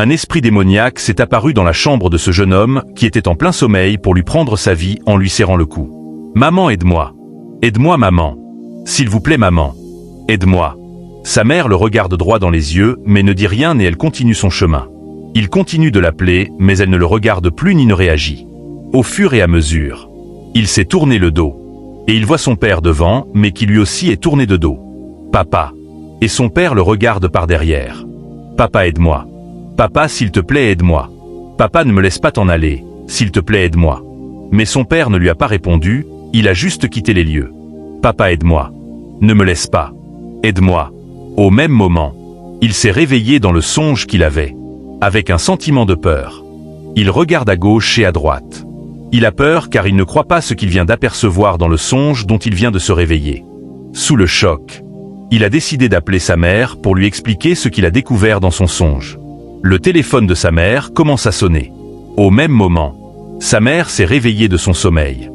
Un esprit démoniaque s'est apparu dans la chambre de ce jeune homme qui était en plein sommeil pour lui prendre sa vie en lui serrant le cou. « Maman, aide-moi. Aide-moi, maman. S'il vous plaît, maman. Aide-moi. » Sa mère le regarde droit dans les yeux, mais ne dit rien et elle continue son chemin. Il continue de l'appeler, mais elle ne le regarde plus ni ne réagit. Au fur et à mesure, il s'est tourné le dos. Et il voit son père devant, mais qui lui aussi est tourné de dos. « Papa. » Et son père le regarde par derrière. « Papa, aide-moi. Papa, s'il te plaît, aide-moi. Papa, ne me laisse pas t'en aller. S'il te plaît, aide-moi. » Mais son père ne lui a pas répondu, il a juste quitté les lieux. « Papa, aide-moi. Ne me laisse pas. Aide-moi. » Au même moment, il s'est réveillé dans le songe qu'il avait, avec un sentiment de peur. Il regarde à gauche et à droite. Il a peur car il ne croit pas ce qu'il vient d'apercevoir dans le songe dont il vient de se réveiller. Sous le choc, il a décidé d'appeler sa mère pour lui expliquer ce qu'il a découvert dans son songe. Le téléphone de sa mère commence à sonner. Au même moment, sa mère s'est réveillée de son sommeil.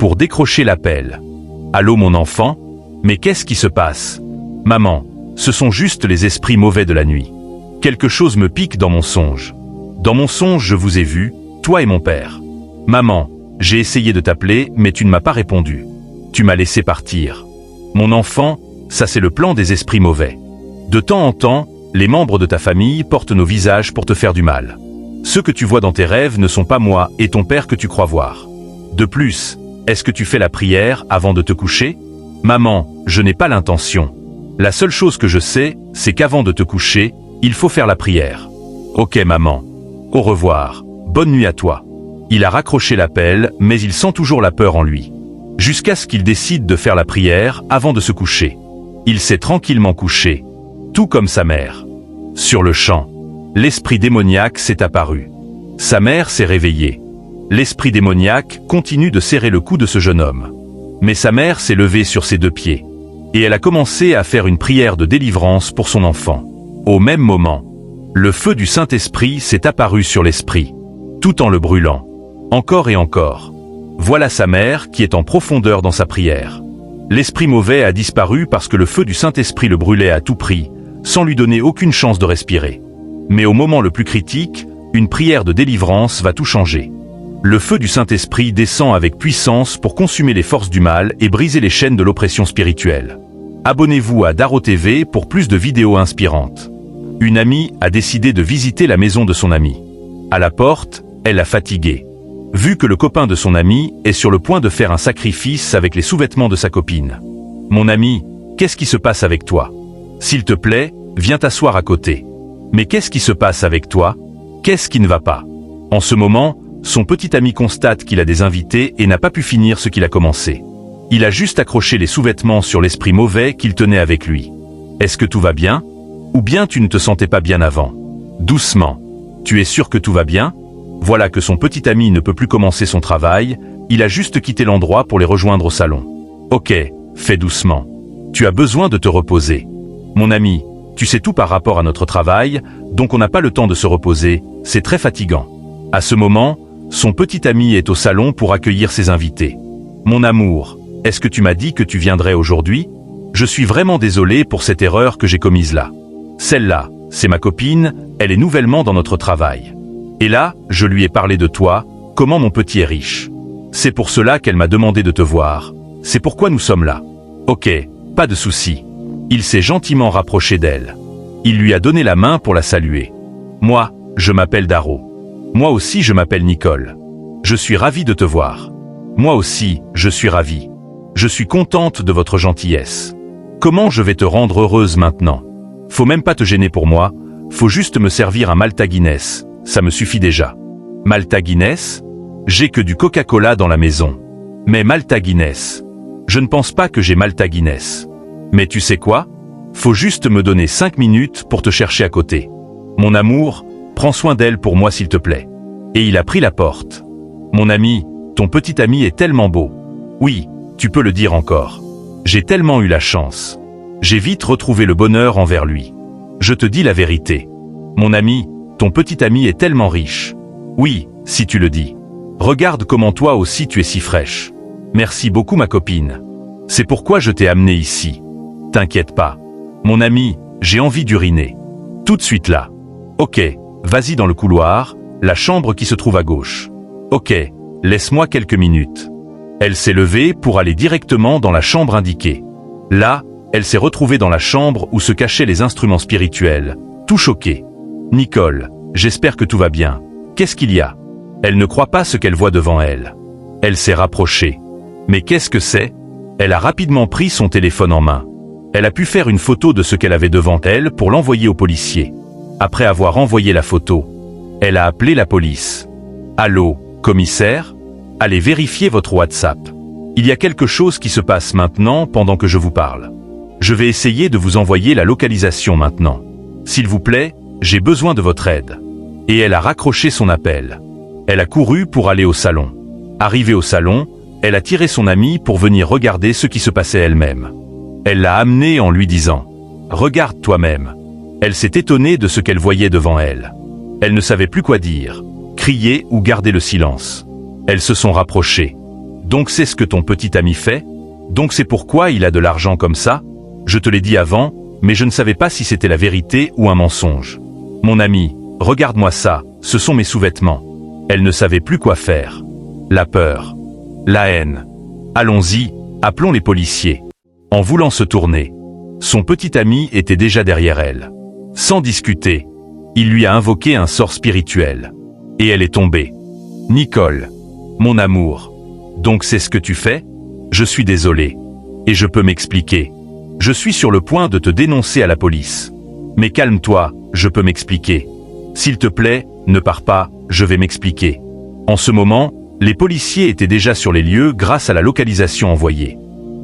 Pour décrocher l'appel. « Allô mon enfant? Mais qu'est-ce qui se passe? Maman, ce sont juste les esprits mauvais de la nuit. Quelque chose me pique dans mon songe. Dans mon songe je vous ai vu, toi et mon père. Maman, j'ai essayé de t'appeler mais tu ne m'as pas répondu. Tu m'as laissé partir. Mon enfant, ça c'est le plan des esprits mauvais. De temps en temps, les membres de ta famille portent nos visages pour te faire du mal. Ceux que tu vois dans tes rêves ne sont pas moi et ton père que tu crois voir. De plus, est-ce que tu fais la prière avant de te coucher? Maman, je n'ai pas l'intention. La seule chose que je sais, c'est qu'avant de te coucher, il faut faire la prière. Ok maman. Au revoir. Bonne nuit à toi. Il a raccroché l'appel, mais il sent toujours la peur en lui. Jusqu'à ce qu'il décide de faire la prière avant de se coucher. Il s'est tranquillement couché. Tout comme sa mère. Sur le champ, l'esprit démoniaque s'est apparu. Sa mère s'est réveillée. L'esprit démoniaque continue de serrer le cou de ce jeune homme. Mais sa mère s'est levée sur ses deux pieds. Et elle a commencé à faire une prière de délivrance pour son enfant. Au même moment, le feu du Saint-Esprit s'est apparu sur l'esprit, tout en le brûlant. Encore et encore. Voilà sa mère qui est en profondeur dans sa prière. L'esprit mauvais a disparu parce que le feu du Saint-Esprit le brûlait à tout prix, sans lui donner aucune chance de respirer. Mais au moment le plus critique, une prière de délivrance va tout changer. Le feu du Saint-Esprit descend avec puissance pour consumer les forces du mal et briser les chaînes de l'oppression spirituelle. Abonnez-vous à Daro TV pour plus de vidéos inspirantes. Une amie a décidé de visiter la maison de son ami. À la porte, elle l'a fatigué. Vu que le copain de son ami est sur le point de faire un sacrifice avec les sous-vêtements de sa copine. « Mon ami, qu'est-ce qui se passe avec toi? S'il te plaît, viens t'asseoir à côté. Mais qu'est-ce qui se passe avec toi? Qu'est-ce qui ne va pas ?» En ce moment, son petit ami constate qu'il a des invités et n'a pas pu finir ce qu'il a commencé. Il a juste accroché les sous-vêtements sur l'esprit mauvais qu'il tenait avec lui. « Est-ce que tout va bien? Ou bien tu ne te sentais pas bien avant? Doucement. Tu es sûr que tout va bien? » Voilà que son petit ami ne peut plus commencer son travail, il a juste quitté l'endroit pour les rejoindre au salon. « Ok, fais doucement. Tu as besoin de te reposer. Mon ami, tu sais tout par rapport à notre travail, donc on n'a pas le temps de se reposer, c'est très fatigant. » À ce moment, son petit ami est au salon pour accueillir ses invités. « Mon amour, est-ce que tu m'as dit que tu viendrais aujourd'hui? Je suis vraiment désolé pour cette erreur que j'ai commise là. Celle-là, c'est ma copine, elle est nouvellement dans notre travail. Et là, je lui ai parlé de toi, comment mon petit est riche. C'est pour cela qu'elle m'a demandé de te voir. C'est pourquoi nous sommes là. Ok, pas de souci. » Il s'est gentiment rapproché d'elle. Il lui a donné la main pour la saluer. « Moi, je m'appelle Daro. Moi aussi je m'appelle Nicole. Je suis ravie de te voir. Moi aussi, je suis ravie. Je suis contente de votre gentillesse. Comment je vais te rendre heureuse maintenant? Faut même pas te gêner pour moi, faut juste me servir un Malta Guinness, ça me suffit déjà. » Malta Guinness? J'ai que du Coca-Cola dans la maison. Mais Malta Guinness? Je ne pense pas que j'ai Malta Guinness. Mais tu sais quoi? Faut juste me donner 5 minutes pour te chercher à côté. Mon amour, prends soin d'elle pour moi s'il te plaît. Et il a pris la porte. Mon ami, ton petit ami est tellement beau. Oui, tu peux le dire encore. J'ai tellement eu la chance. J'ai vite retrouvé le bonheur envers lui. Je te dis la vérité. Mon ami, ton petit ami est tellement riche. Oui, si tu le dis. Regarde comment toi aussi tu es si fraîche. Merci beaucoup ma copine. C'est pourquoi je t'ai amené ici. T'inquiète pas. Mon ami, j'ai envie d'uriner. Tout de suite là. Ok, Vas-y dans le couloir, la chambre qui se trouve à gauche. Ok, laisse-moi quelques minutes. Elle s'est levée pour aller directement dans la chambre indiquée. Là, elle s'est retrouvée dans la chambre où se cachaient les instruments spirituels, tout choquée. Nicole, j'espère que tout va bien. Qu'est-ce qu'il y a? Elle ne croit pas ce qu'elle voit devant elle. Elle s'est rapprochée. Mais qu'est-ce que c'est? Elle a rapidement pris son téléphone en main. Elle a pu faire une photo de ce qu'elle avait devant elle pour l'envoyer aux policiers. Après avoir envoyé la photo, elle a appelé la police. Allô, commissaire? Allez vérifier votre WhatsApp. Il y a quelque chose qui se passe maintenant pendant que je vous parle. Je vais essayer de vous envoyer la localisation maintenant. S'il vous plaît, j'ai besoin de votre aide. Et elle a raccroché son appel. Elle a couru pour aller au salon. Arrivée au salon, elle a tiré son amie pour venir regarder ce qui se passait elle-même. Elle l'a amenée en lui disant « Regarde toi-même ». Elle s'est étonnée de ce qu'elle voyait devant elle. Elle ne savait plus quoi dire, crier ou garder le silence. Elles se sont rapprochées. Donc c'est ce que ton petit ami fait? Donc c'est pourquoi il a de l'argent comme ça? Je te l'ai dit avant, mais je ne savais pas si c'était la vérité ou un mensonge. Mon ami, regarde-moi ça, ce sont mes sous-vêtements. Elle ne savait plus quoi faire. La peur. La haine. Allons-y, appelons les policiers. En voulant se tourner, son petit ami était déjà derrière elle. Sans discuter, il lui a invoqué un sort spirituel. Et elle est tombée. Nicole, mon amour, donc c'est ce que tu fais? Je suis désolé. Et je peux m'expliquer. Je suis sur le point de te dénoncer à la police. Mais calme-toi, je peux m'expliquer. S'il te plaît, ne pars pas, je vais m'expliquer. En ce moment, les policiers étaient déjà sur les lieux grâce à la localisation envoyée.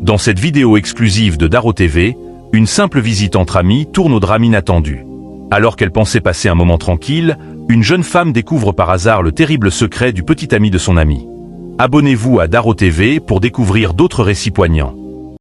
Dans cette vidéo exclusive de Daro TV, une simple visite entre amis tourne au drame inattendu. Alors qu'elle pensait passer un moment tranquille, une jeune femme découvre par hasard le terrible secret du petit ami de son ami. Abonnez-vous à Daro TV pour découvrir d'autres récits poignants.